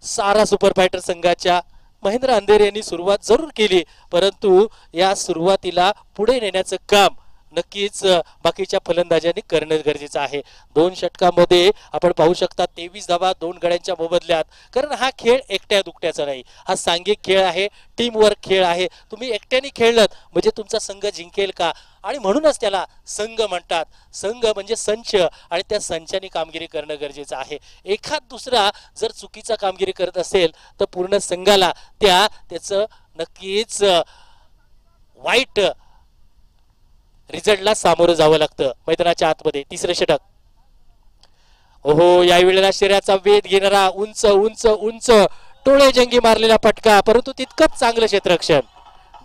सारा सुपर फायटर संघाच्या. महेंद्र अंधेरे यांनी सुरुवात जरूर केली, परंतु या सुरुवातीला पुढे नेण्याचं काम नक्कीच बाकीच्या फलंदाजांनी करणं गरजेचं आहे. 2 षटकामध्ये आपण पाहू शकता 23 धावा 2 गड्यांच्या मोबदल्यात. कारण हा खेळ एकट्या दुकट्याचा नाही, हा सांघिक खेळ आहे, टीम वर्क खेळ आहे. तुम्ही एकट्याने खेळलात म्हणजे तुमचा संघ जिंकेल का, आणि म्हणूनच त्याला संघ म्हणतात. संघ म्हणजे संच आणि त्या संचानी कामगिरी करणं गरजेचं आहे. एखाद दुसरा जर चुकीचा कामगिरी करत असेल तर पूर्ण संघाला त्याचं नक्कीच वाईट रिझल्टला सामोरं जावं लागतं. मैदानाच्या आतमध्ये तिसरं षटक. ओहो, या वेळेला शरीराचा वेध घेणारा उंच उंच उंच टोळे जंगी मारलेला फटका, परंतु तितकंच चांगलं क्षेत्ररक्षण.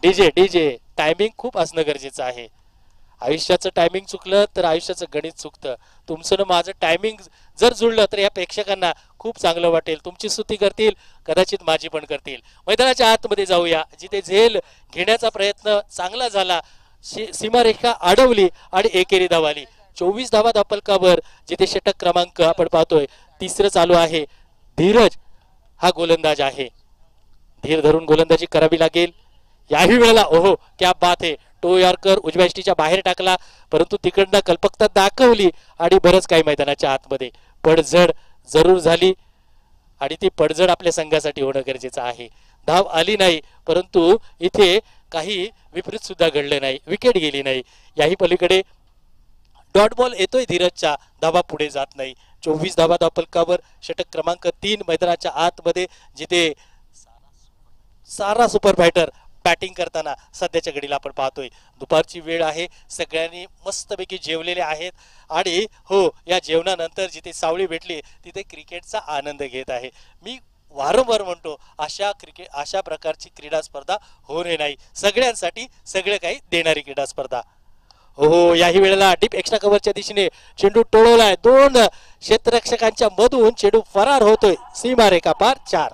डीजे टायमिंग खूप असणं गरजेचं आहे. आयुष्याचं टायमिंग चुकलं तर आयुष्याचं गणित चुकतं. तुमचं ना माझं टायमिंग जर जुळलं तर या प्रेक्षकांना खूप चांगलं वाटेल. तुमची स्तुती करतील, कदाचित माझी पण करतील. मैदानाच्या आतमध्ये जाऊया, जिथे झेल घेण्याचा प्रयत्न चांगला झाला, सीमारेखा अडवली आणि एकेरी धाव आली. 24 धावा धापलकावर, जिथे षटक क्रमांक आपण पाहतोय तिसरं चालू आहे. धीरज हा गोलंदाज आहे. धीर धरून गोलंदाजी करावी लागेल. याही वेळेला ओहो क्या बात आहे, टो यॉर्कर उजव्या यष्टीच्या बाहेर टाकला, परंतु तिकडनं कल्पकता दाखवली आणि बरंच काही मैदानाच्या आतमध्ये पडझड जरूर झाली आणि ती पडझड आपल्या संघासाठी होणं गरजेचं आहे. धाव आली नाही, परंतु इथे काही विपरीत सुद्धा घडलं नाही, विकेट गेली नाही. याही पलीकडे डॉट बॉल येतोय धीरजच्या, धावा पुढे जात नाही. 24 धावा धापलकावर, षटक क्रमांक 3 मैदानाच्या आतमध्ये, जिथे सारा सुपर फायटर बॅटिंग करताना सध्याच्या घडीला आपण पाहतोय. दुपारची वेळ आहे, सगळ्यांनी मस्तपैकी जेवलेले आहेत आणि हो, या जेवणानंतर जिथे सावली भेटली तिथे क्रिकेटचा आनंद घेत आहे. मी वारंवार म्हणतो, अशा प्रकारची क्रीडा स्पर्धा होणे नाही, सगळ्यांसाठी सगळं काही देणारी क्रीडा स्पर्धा. हो, याही वेळेला डीप एक्स्ट्रा कव्हरच्या दिशेने चेंडू टोळवलाय. 2 क्षेत्ररक्षकांच्या मधून चेंडू फरार होतोय. सीमारेखा पार 4.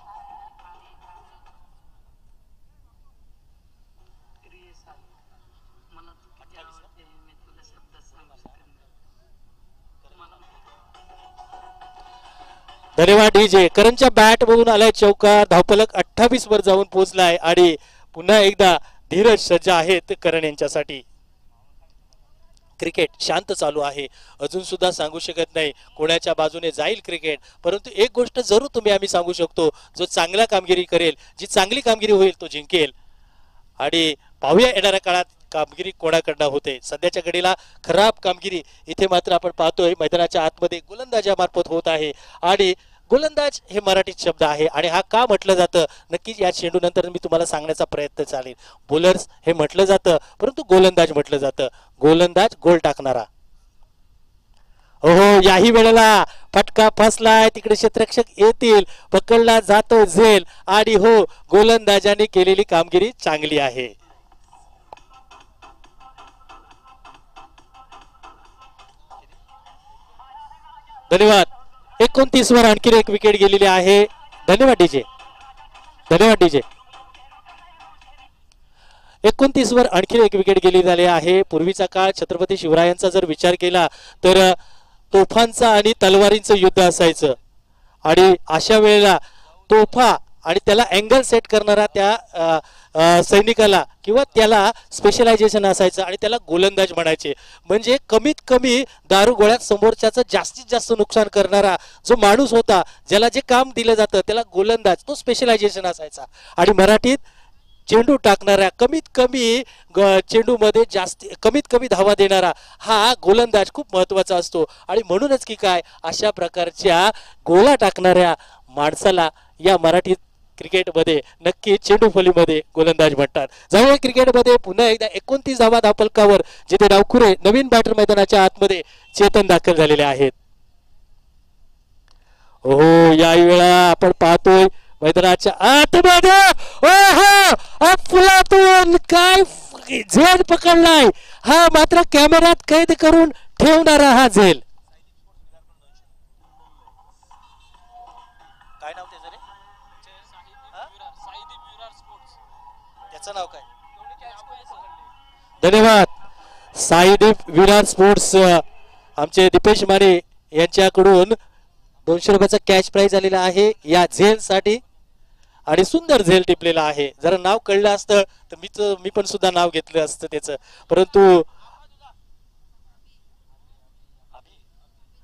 धन्यवाद डीजे. करणच्या बॅट मधून आलाय चौकार. धावफलक 28 वर जाऊन पोहोचलाय आणि पुन्हा एकदा धीरज सज्ज आहेत करण यांच्यासाठी. क्रिकेट शांत चालू आहे, अजून सुद्धा सांगू शकत नाही कोणाच्या बाजूने जाईल क्रिकेट, परंतु एक गोष्ट जरूर आम्ही सांगू शकतो, जो चांगला कामगिरी करेल, जी चांगली कामगिरी होईल तो जिंकेल. आणि पाहूया येणाऱ्या काळात कामगिरी कोणाकडनं होते. सध्याच्या घडीला खराब कामगिरी इथे मात्र आपण पाहतोय मैदानाच्या आतमध्ये गोलंदाजामार्फत होत आहे. आणि गोलंदाज हे मराठीत शब्द आहे आणि हा का म्हटलं जातं नक्कीच या चेंडू नंतर मी तुम्हाला सांगण्याचा प्रयत्न चालेल. बॉलर्स हे म्हटलं जातं, परंतु गोलंदाज म्हटलं जातं. गोलंदाज गोल टाकणारा. हो, याही वेळेला फटका फसलाय, तिकडे क्षेत्ररक्षक येतील, पकडला जातो झेल आणि हो, गोलंदाजाने केलेली कामगिरी चांगली आहे. धन्यवाद. 29 वर आणखी एक विकेट गेलेली आहे. धन्यवाद डीजे. 29 वर आणखी एक विकेट गेली झाली आहे. पूर्वीचा काळ छत्रपती शिवरायांचा जर विचार केला तर तोफांचा आणि तलवारींचं युद्ध असायचं आणि अशा वेळेला तोफा आणि त्याला अँगल सेट करणारा त्या सैनिकाला किंवा त्याला स्पेशलायझेशन असायचं आणि त्याला गोलंदाज म्हणायचे. म्हणजे कमीत कमी दारुगोळ्यात समोरच्याचं जास्तीत जास्त नुकसान करणारा जो माणूस होता, ज्याला जे काम दिलं जातं त्याला गोलंदाज, तो स्पेशलायझेशन असायचा. आणि मराठीत चेंडू टाकणारा, कमीत कमी चेंडूमध्ये कमीत कमी धावा देणारा हा गोलंदाज खूप महत्वाचा असतो. आणि म्हणूनच की काय, अशा प्रकारच्या गोला टाकणाऱ्या माणसाला या मराठीत क्रिकेटमध्ये नक्की चेंडू फलीमध्ये गोलंदाज म्हणतात. जाऊया क्रिकेटमध्ये पुन्हा एकदा 29 धावा धापलकावर, जिथे डावखुरे नवीन बॅटर मैदानाच्या आतमध्ये चेतन दाखल झालेले आहेत. हो, याही वेळा आपण पाहतोय मैदानाच्या आतमध्ये अफलातून काय झेल पकडलाय. हा मात्र कॅमेऱ्यात कैद करून ठेवणारा हा झेल. काय नाव त्याचं रे? त्याचं नाव काय? धन्यवाद. साईदीप विरार स्पोर्ट्स, आमचे दीपेश माने यांच्याकडून 200 रुपयाचा कॅश प्राइज आलेला आहे या झेल साठी आणि सुंदर झेल टिपलेला आहे. जरा नाव कळलं असतं तर मी पण सुद्धा नाव घेतलं असतं त्याचं, परंतु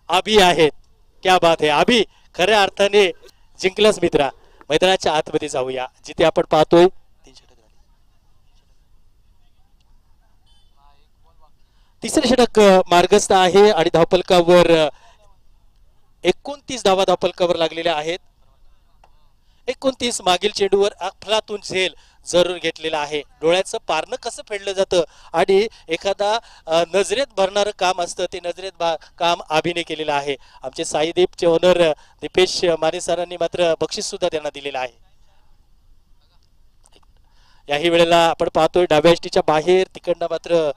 अभि आहेत. क्या बात आहे अभि, खऱ्या अर्थाने जिंकलंच मित्रा. मैदानाच्या आतमध्ये जाऊया, जिथे आपण पाहतोय तिसरे षटक मार्गस्थ आहे आणि धावफलकावर 29 धावा धावफलकावर लागलेल्या आहेत. 29 मागील चेंडूवर अफलातून झेल जरूर घेतलेला आहे. डोळ्याचं पारणं कसं फेडलं जातं आणि एखादा नजरेत भरणारं काम असतं ते नजरेत काम अभिनय केलेलं आहे. आमचे साईदीपचे ओनर दीपेश माने सरांनी मात्र बक्षीस सुद्धा त्यांना दिलेलं आहे. याही वेळेला आपण पाहतोय डाव्या यष्टीच्या बाहेर तिकडनं मात्र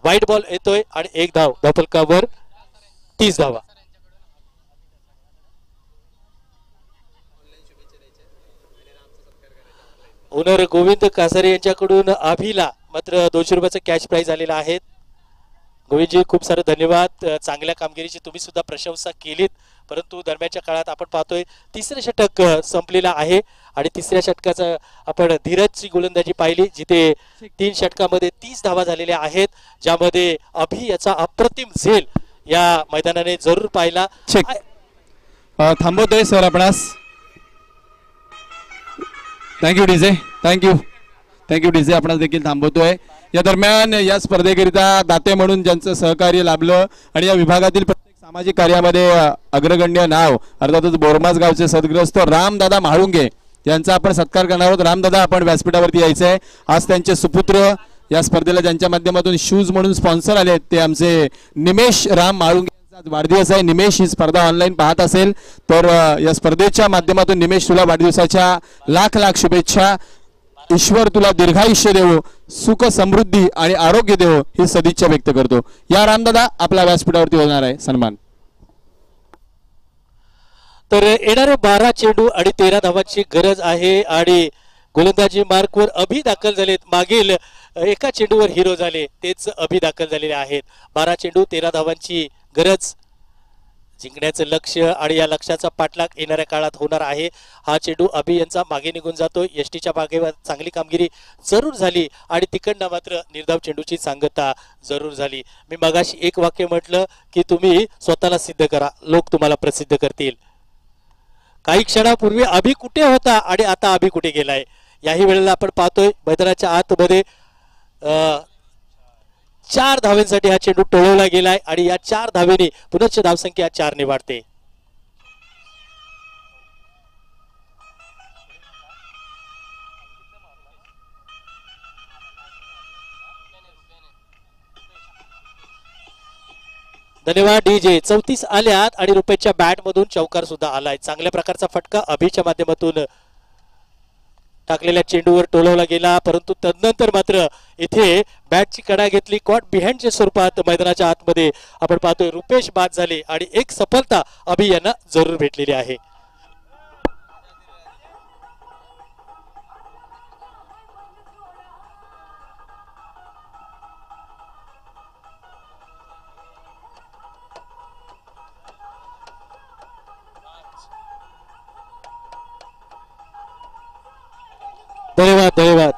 वाईट बॉल येतोय आणि एक धाव धावफलकावर 30 धावा. ओनर गोविंद कासारे यांच्याकडून अभिला मात्र 200 रुपयाचं कॅश प्राइज आलेला आहे. गोविंदजी खूप सारे धन्यवाद. चांगल्या कामगिरीची तुम्ही सुद्धा प्रशंसा केलीत, परंतु दरम्यानच्या काळात आपण पाहतोय तिसरे षटक संपलेला आहे आणि तिसऱ्या षटकाचं आपण धीरजची गोलंदाजी पाहिली जिथे 3 षटकामध्ये 30 धावा झालेल्या आहेत, ज्यामध्ये अभि याचा अप्रतिम झेल या मैदानाने जरूर पाहिला. थांबवतोय सर आपणास. Thank you DJ, thank you DJ. आपणास देखील थांबवतोय. या दरम्यान या स्पर्धेकरिता दाते म्हणून ज्यांचं सहकार्य लाभलं आणि या विभागातील प्रत्येक सामाजिक कार्यामध्ये अग्रगण्य नाव अर्थातच बोरमास गावचे सद्ग्रस्त रामदादा म्हाळुंगे यांचा आपण सत्कार करणार आहोत. रामदादा आपण व्यासपीठावरती यायचंय. आज त्यांचे सुपुत्र या स्पर्धेला ज्यांच्या माध्यमातून शूज म्हणून स्पॉन्सर आले ते आमचे निमेश राम म्हाळुंगे. वाढदिवस आहे. निमेश ही स्पर्धा ऑनलाईन पाहत असेल तर या स्पर्धेच्या माध्यमातून निमेश तुला वाढदिवसाच्या लाख लाख शुभेच्छा. ईश्वर तुला दीर्घायुष्य देवो, सुख समृद्धी आणि आरोग्य देवो ही सदिच्छा व्यक्त करतो. या रामदादा आपल्या व्यासपीठावरती होणार आहे सन्मान. तर येणारे 12 चेंडू आणि 13 धावांची गरज आहे आणि गोलंदाजी मार्कवर अभि दाखल झालेत. मागील एका चेंडूवर हिरो झाले तेच अभि दाखल झालेले आहेत. 12 चेंडू 13 धावांची गरज, जिंकण्याचं लक्ष आणि या लक्ष्याचा पाठलाग येणाऱ्या काळात होणार आहे. हा चेंडू अभि यांचा मागे निघून जातोय. यष्टीच्या बागेवर चांगली कामगिरी जरूर झाली आणि तिकडनं मात्र निर्धाव चेंडूची सांगता जरूर झाली. मी मगाशी एक वाक्य म्हटलं की तुम्ही स्वतःला सिद्ध करा, लोक तुम्हाला प्रसिद्ध करतील. काही क्षणापूर्वी अभि कुठे होता आणि आता अभि कुठे गेलाय याही वेळेला आपण पाहतोय. मैदानाच्या आतमध्ये 4 धावांसाठी हा चेंडू टोळवला गेलाय आणि या 4 धावेने पुनश्च धावसंख्या 4 ने वाढते. धन्यवाद डीजे. 34 आल्यात आणि रुपयाच्या बॅट मधून चौकार सुद्धा आलाय. चांगल्या प्रकारचा फटका अभिच्या माध्यमातून टाकलेल्या चेंडूवर टोलवला गेला, परंतु तदनंतर मात्र इथे बॅटची कडा घेतली. कॉट बिहाइंडच्या स्वरूपात मैदानाच्या आतमध्ये आपण पाहतोय रुपेश बाद झाले आणि एक सफलता अभि यांना जरूर भेटलेली आहे. धन्यवाद धन्यवाद.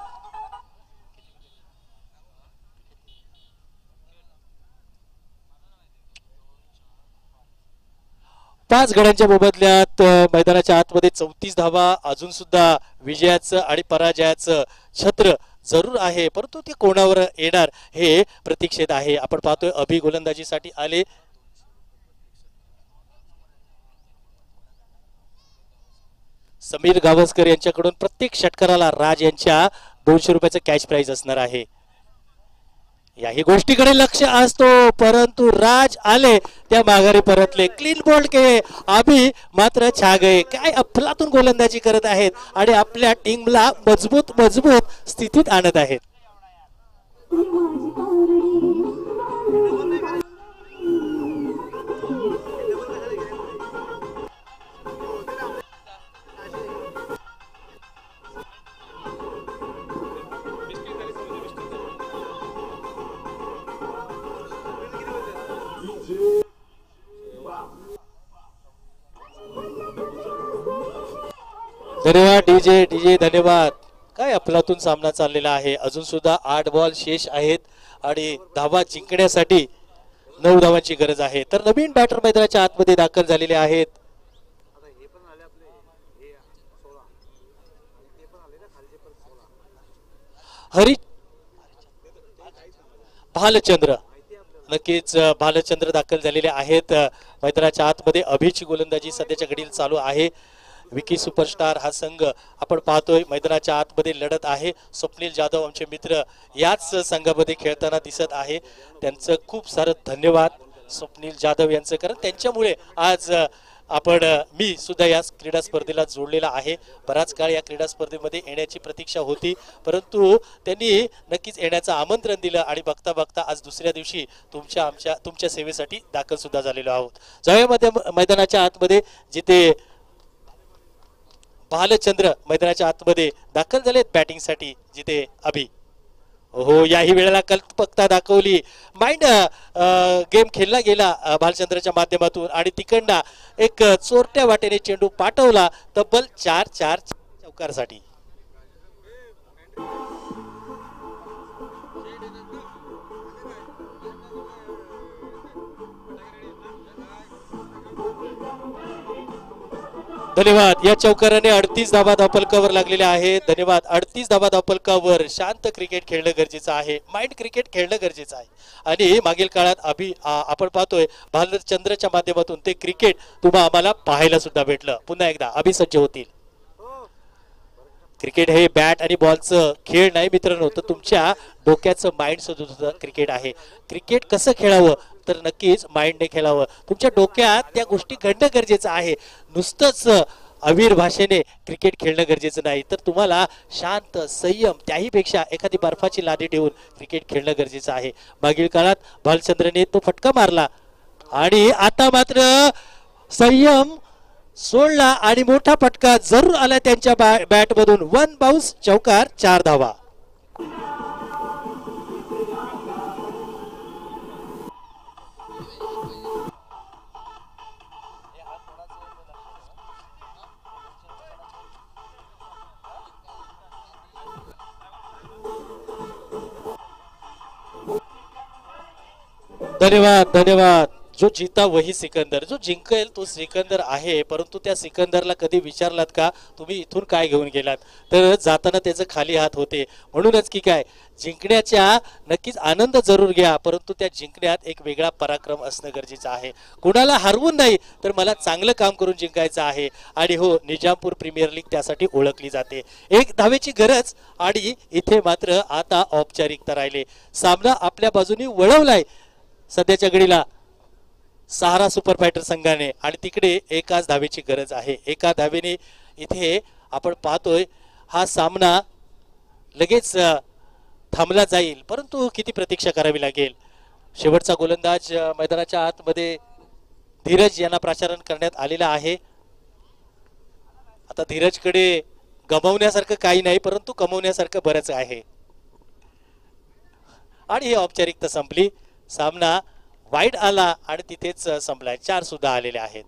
पाच गड्यांच्या मोबदल्यात मैदानाच्या आतमध्ये 34 धावा. अजून सुद्धा विजयाचं आणि पराजयाचं छत्र जरूर आहे, परंतु ते कोणावर येणार हे प्रतीक्षेत आहे. आपण पाहतोय अभि गोलंदाजीसाठी आले. समीर गावस्कर यांच्याकडून प्रत्येक षटकाराला राज यांच्या 200 रुपयाचं कॅश प्राइज असणार आहे. याही गोष्टीकडे लक्ष असतो, परंतु राज आले त्या माघारी परतले. क्लीन बोल्ड के अभि मात्र छा गए. काय अफलातून गोलंदाजी करत आहेत आणि आपल्या टीमला मजबूत स्थितीत आणत आहेत. धन्यवाद डीजे धन्यवाद. काय अफलातून सामना चाललेला आहे. अजून सुद्धा 8 बॉल शेष आहेत आणि धावा जिंकण्यासाठी 9 धावांची गरज आहे. तर नवीन बॅटर मैदानाच्या आतमध्ये दाखल झालेले आहेत. हरी भालचंद्र नक्कीच भालचंद्र दाखल झालेले आहेत मैदानाच्या आतमध्ये. अभिची गोलंदाजी सध्याच्या घडीला चालू आहे. विकी सुपरस्टार हा संघ आपण पाहतोय मैदानाच्या आतमध्ये लढत आहे. स्वप्नील जाधव आमचे मित्र याच संघामध्ये खेळताना दिसत आहे. त्यांचं खूप सारं धन्यवाद स्वप्नील जाधव यांचं, कारण त्यांच्यामुळे आज मी सुद्धा या क्रीडा स्पर्धेला जोडलेला आहे. बराच काळ या क्रीडा स्पर्धेमध्ये येण्याची प्रतीक्षा होती, परंतु त्यांनी नक्कीच येण्याचं आमंत्रण दिलं आणि बघता बघता आज दुसऱ्या दिवशी तुमच्या सेवेसाठी दाखल सुद्धा झालेलो आहोत. जाऊया मैदानाच्या आतमध्ये, जिथे भालचंद्र मैदानाच्या आतमध्ये दाखल झालेत बॅटिंगसाठी, जिथे अभि हो याही वेळेला कल्पकता दाखवली. माइंड गेम खेळला गेला भालचंद्रच्या माध्यमातून आणि तिकडनं एक चोरट्या वाटेने चेंडू पाठवला तब्बल 4 चौकारसाठी. धन्यवाद. या चौकाराने 38 धावा धावफलकावर लागलेल्या आहेत. धन्यवाद. 38 धावा धावफलकावर. शांत क्रिकेट खेळणं गरजेचं आहे, माइंड क्रिकेट खेळणं गरजेचं आहे. आणि मागील काळात आपण पाहतोय भालचंद्रच्या माध्यमातून ते क्रिकेट तुम्हा आम्हाला पाहायला सुद्धा भेटलं. पुन्हा एकदा अभिसज्ज होतील. क्रिकेट हे बॅट आणि बॉलचं खेळ नाही मित्रांनो, तर तुमच्या डोक्याचं माइंड सुद्धा क्रिकेट आहे. क्रिकेट कसं खेळावं तर नक्कीच माइंडने खेळावं. तुमच्या डोक्यात त्या गोष्टी घडणं गरजेचं आहे. नुसतंच अवीर भाषेने क्रिकेट खेळणं गरजेचं नाही, तर तुम्हाला शांत संयम, त्याहीपेक्षा एखादी बर्फाची लादी ठेवून क्रिकेट खेळणं गरजेचं आहे. मागील काळात भालचंद्रने तो फटका मारला आणि आता मात्र संयम सोडला आणि मोठा फटका जरूर आला त्यांच्या बॅटमधून. 1 बाउन्स चौकार, 4 धावा. धन्यवाद. जो जीता वही सिकंदर, जो जिंकेल तो सिकंदर आहे. परंतु त्या सिकंदरला कधी विचारलात का तुम्ही इथून काय घेऊन गेलात, तर जाताना त्याचे खाली हात होते. म्हणूनच की काय, जिंकण्याच्या नक्कीच आनंद जरूर घ्या, परंतु त्या जिंकण्यात एक वेगळा पराक्रम असणं गरजेचं आहे. कुणाला हरवून नाही, तर मला चांगलं काम करून जिंकायचं आहे. आणि हो, निजामपूर प्रीमियर लीग त्यासाठी ओळखली जाते. 1 धावेची गरज आणि इथे मात्र आता औपचारिकता राहिले. सामना आपल्या बाजूने वळवलाय सध्याच्या घडीला सहारा सुपर फायटर संघाने, आणि तिकडे 1 धावेची गरज आहे. 1 धावेने इथे आपण पाहतोय हा सामना लगेच थांबला जाईल, परंतु किती प्रतीक्षा करावी लागेल. शेवटचा गोलंदाज मैदानाच्या आतमध्ये धीरज यांना प्रचारण करण्यात आलेला आहे. आता धीरजकडे गमावण्यासारखं काही नाही, परंतु कमवण्यासारखं बरंच आहे. आणि ही औपचारिकता संपली. सामना वाईड आला आणि तिथेच संपलाय. 4 सुद्धा आलेले आहेत.